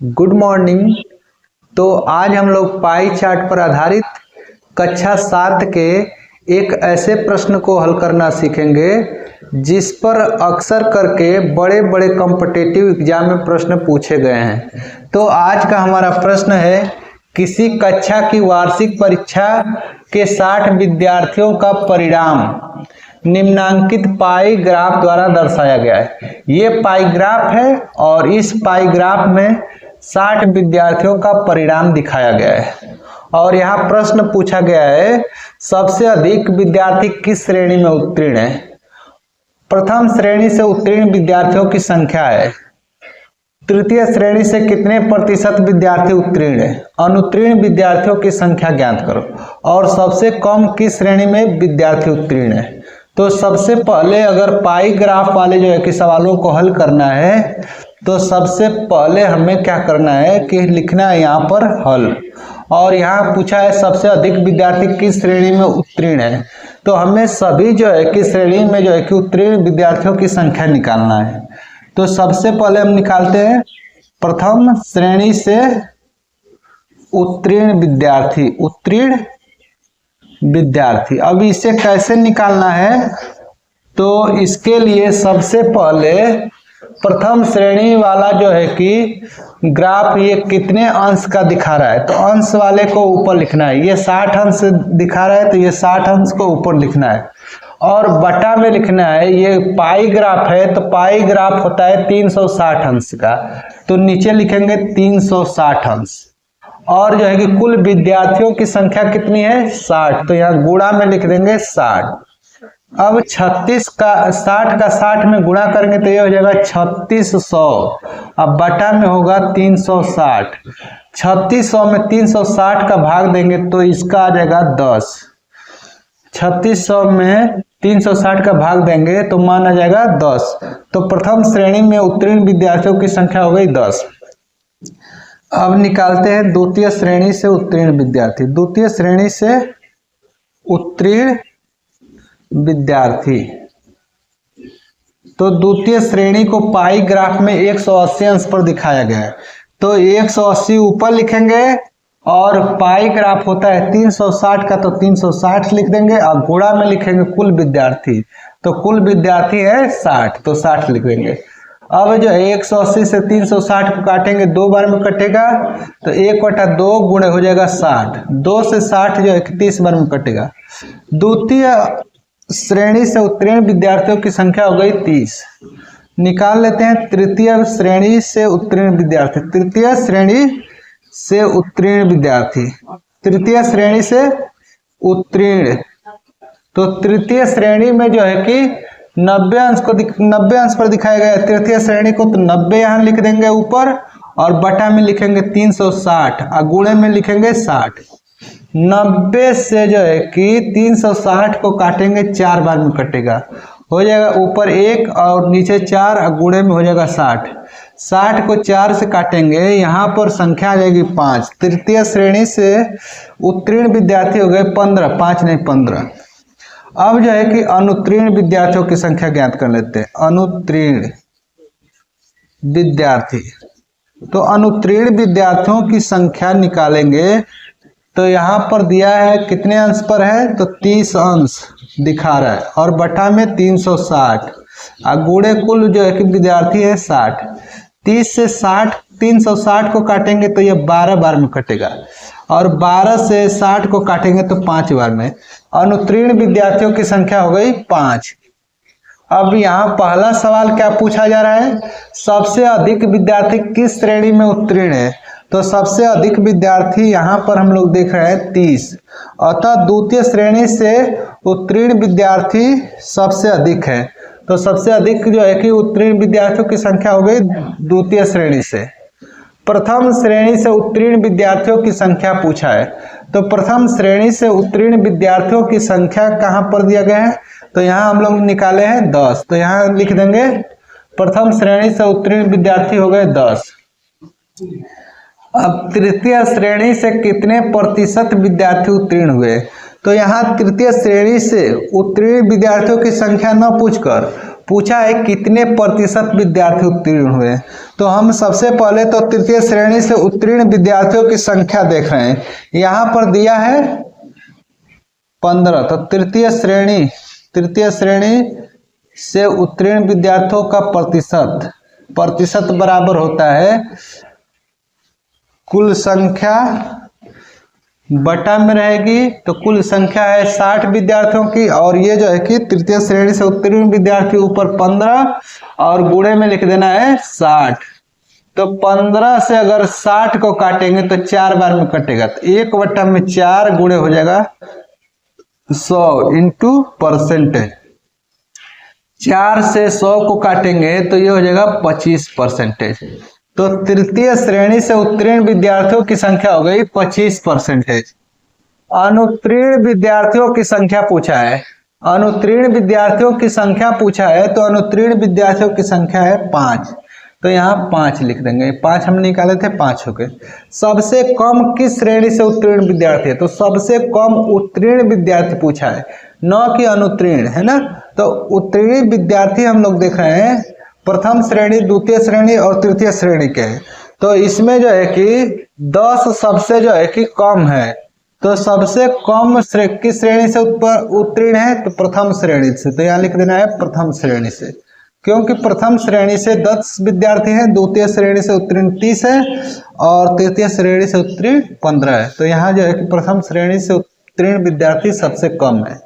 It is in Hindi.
Good morning. तो आज हम लोग पाई चार्ट पर आधारित कक्षा 7 के एक ऐसे प्रश्न को हल करना सीखेंगे जिस पर अक्सर करके बड़े बड़े कॉम्पिटिटिव एग्जाम में प्रश्न पूछे गए हैं। तो आज का हमारा प्रश्न है, किसी कक्षा की वार्षिक परीक्षा के 60 विद्यार्थियों का परिणाम निम्नांकित पाई ग्राफ द्वारा दर्शाया गया है। ये पाई ग्राफ है और इस पाई ग्राफ में 60 विद्यार्थियों का परिणाम दिखाया गया है और यहाँ प्रश्न पूछा गया है, सबसे अधिक विद्यार्थी किस श्रेणी में उत्तीर्ण है। प्रथम श्रेणी से उत्तीर्ण विद्यार्थियों की संख्या है। तृतीय श्रेणी से कितने प्रतिशत विद्यार्थी उत्तीर्ण है। अनुत्तीर्ण विद्यार्थियों की संख्या ज्ञात करो और सबसे कम किस श्रेणी में विद्यार्थी उत्तीर्ण है। तो सबसे पहले अगर पाई ग्राफ वाले जो है कि सवालों को हल करना है तो सबसे पहले हमें क्या करना है कि लिखना है यहाँ पर हल, और यहाँ पूछा है सबसे अधिक विद्यार्थी किस श्रेणी में उत्तीर्ण है। तो हमें सभी जो है कि श्रेणी में जो है कि उत्तीर्ण विद्यार्थियों की संख्या निकालना है। तो सबसे पहले हम निकालते हैं प्रथम श्रेणी से उत्तीर्ण विद्यार्थी। अब इसे कैसे निकालना है, तो इसके लिए सबसे पहले प्रथम श्रेणी वाला जो है कि ग्राफ ये कितने अंश का दिखा रहा है, तो अंश वाले को ऊपर लिखना है। ये 60 अंश दिखा रहा है तो ये 60 अंश को ऊपर लिखना है और बटा में लिखना है। ये पाई ग्राफ है तो पाई ग्राफ होता है 360 अंश का, तो नीचे लिखेंगे 360 अंश। और जो है कि कुल विद्यार्थियों की संख्या कितनी है 60, तो यहाँ गुणा में लिख देंगे 60। अब 60 का 60 में गुणा करेंगे तो ये हो जाएगा 3600। अब बटा में होगा 360। 3600 में 360 का भाग देंगे तो इसका आ जाएगा 10। 3600 में 360 का भाग देंगे तो मान आ जाएगा 10। तो प्रथम श्रेणी में उत्तीर्ण विद्यार्थियों की संख्या हो गई 10। अब निकालते हैं द्वितीय श्रेणी से उत्तीर्ण विद्यार्थी। द्वितीय श्रेणी से उत्तीर्ण विद्यार्थी, तो द्वितीय श्रेणी को पाई ग्राफ में 180 अंश पर दिखाया गया है, तो 180 ऊपर लिखेंगे और पाई ग्राफ होता है 360 का, तो 360 लिख देंगे और गुणा में लिखेंगे कुल विद्यार्थी, तो कुल विद्यार्थी है 60, तो 60 लिख देंगे। अब जो है 180 से 360 को काटेंगे, 2 बार में कटेगा तो 1/2 गुणे हो जाएगा 60। 2 से 60 जो है 30 बार में कटेगा। द्वितीय श्रेणी से उत्तीर्ण विद्यार्थियों की संख्या हो गई 30। निकाल लेते हैं तृतीय श्रेणी से उत्तीर्ण विद्यार्थी। तृतीय श्रेणी से उत्तीर्ण विद्यार्थी, तृतीय श्रेणी से उत्तीर्ण, तो तृतीय श्रेणी में जो है कि 90 अंश पर दिखाया गया है तृतीय श्रेणी को, तो 90 यहाँ लिख देंगे ऊपर और बटा में लिखेंगे 360 और गुणे में लिखेंगे 60। 90 से जो है कि 360 को काटेंगे 4 बार में कटेगा, हो जाएगा ऊपर 1 और नीचे 4 और गुणे में हो जाएगा 60। 60 को 4 से काटेंगे, यहाँ पर संख्या आ जाएगी 5। तृतीय श्रेणी से उत्तीर्ण विद्यार्थी हो गए 15, 5 नहीं 15। अब जो है कि अनुत्तीर्ण विद्यार्थियों की संख्या ज्ञात कर लेते हैं। अनुत्तीर्ण विद्यार्थी, तो अनुत्तीर्ण विद्यार्थियों की संख्या निकालेंगे तो यहाँ पर दिया है कितने अंश पर है, तो 30 अंश दिखा रहा है और बटा में 360 और गुणे कुल जो है कि विद्यार्थी है 60। 30 से 360 को काटेंगे तो ये 12 बार में कटेगा और 12 से 60 को काटेंगे तो 5 बार में। अनुत्तीर्ण विद्यार्थियों की संख्या हो गई 5। अब यहाँ पहला सवाल क्या पूछा जा रहा है, सबसे अधिक विद्यार्थी किस श्रेणी में उत्तीर्ण है। तो सबसे अधिक विद्यार्थी यहाँ पर हम लोग देख रहे हैं 30, अतः द्वितीय श्रेणी से उत्तीर्ण विद्यार्थी सबसे अधिक है। तो सबसे अधिक जो है कि उत्तीर्ण विद्यार्थियों की संख्या हो गई द्वितीय श्रेणी से। प्रथम श्रेणी से उत्तीर्ण विद्यार्थियों की संख्या पूछा है, तो प्रथम श्रेणी से उत्तीर्ण विद्यार्थियों की संख्या कहाँ पर दिया गया है, तो यहाँ हम लोग निकाले हैं 10, तो यहाँ लिख देंगे प्रथम श्रेणी से उत्तीर्ण विद्यार्थी हो गए 10। अब तृतीय श्रेणी से कितने प्रतिशत विद्यार्थी उत्तीर्ण हुए, तो यहाँ तृतीय श्रेणी से उत्तीर्ण विद्यार्थियों की संख्या न पूछकर पूछा है कितने प्रतिशत विद्यार्थी उत्तीर्ण हुए। तो हम सबसे पहले तो तृतीय श्रेणी से उत्तीर्ण विद्यार्थियों की संख्या देख रहे हैं। यहाँ पर दिया है 15। तो तृतीय श्रेणी से उत्तीर्ण विद्यार्थियों का प्रतिशत बराबर होता है कुल संख्या बटा में रहेगी। तो कुल संख्या है 60 विद्यार्थियों की, और ये जो है कि तृतीय श्रेणी से उत्तीर्ण विद्यार्थी ऊपर 15 और गुणे में लिख देना है 60। तो 15 से अगर 60 को काटेंगे तो 4 बार में कटेगा, तो 1/4 गुणे हो जाएगा 100 इंटू परसेंटेज। 4 से 100 को काटेंगे तो ये हो जाएगा 25%। तो तृतीय श्रेणी से उत्तीर्ण विद्यार्थियों की संख्या हो गई 25%। अनुत्तीर्ण विद्यार्थियों की संख्या पूछा है। तो अनुत्तीर्ण विद्यार्थियों की संख्या है 5। तो यहाँ 5 लिख देंगे। 5 हम निकाले थे, 5 हो गए। सबसे कम किस श्रेणी से उत्तीर्ण विद्यार्थी है? तो सबसे कम उत्तीर्ण विद्यार्थी पूछा है, न कि अनुत्तीर्ण, है ना। तो उत्तीर्ण विद्यार्थी हम लोग देख रहे हैं प्रथम श्रेणी, द्वितीय श्रेणी और तृतीय श्रेणी के। तो इसमें जो है कि 10 सबसे जो है कि कम है। तो सबसे कम किस श्रेणी से उत्तीर्ण है? तो प्रथम श्रेणी से। तो यहाँ लिख देना है प्रथम श्रेणी से, क्योंकि प्रथम श्रेणी से 10 विद्यार्थी हैं, द्वितीय श्रेणी से उत्तीर्ण 30 है और तृतीय श्रेणी से उत्तीर्ण 15 है। तो यहाँ जो है कि प्रथम श्रेणी से उत्तीर्ण विद्यार्थी सबसे कम है।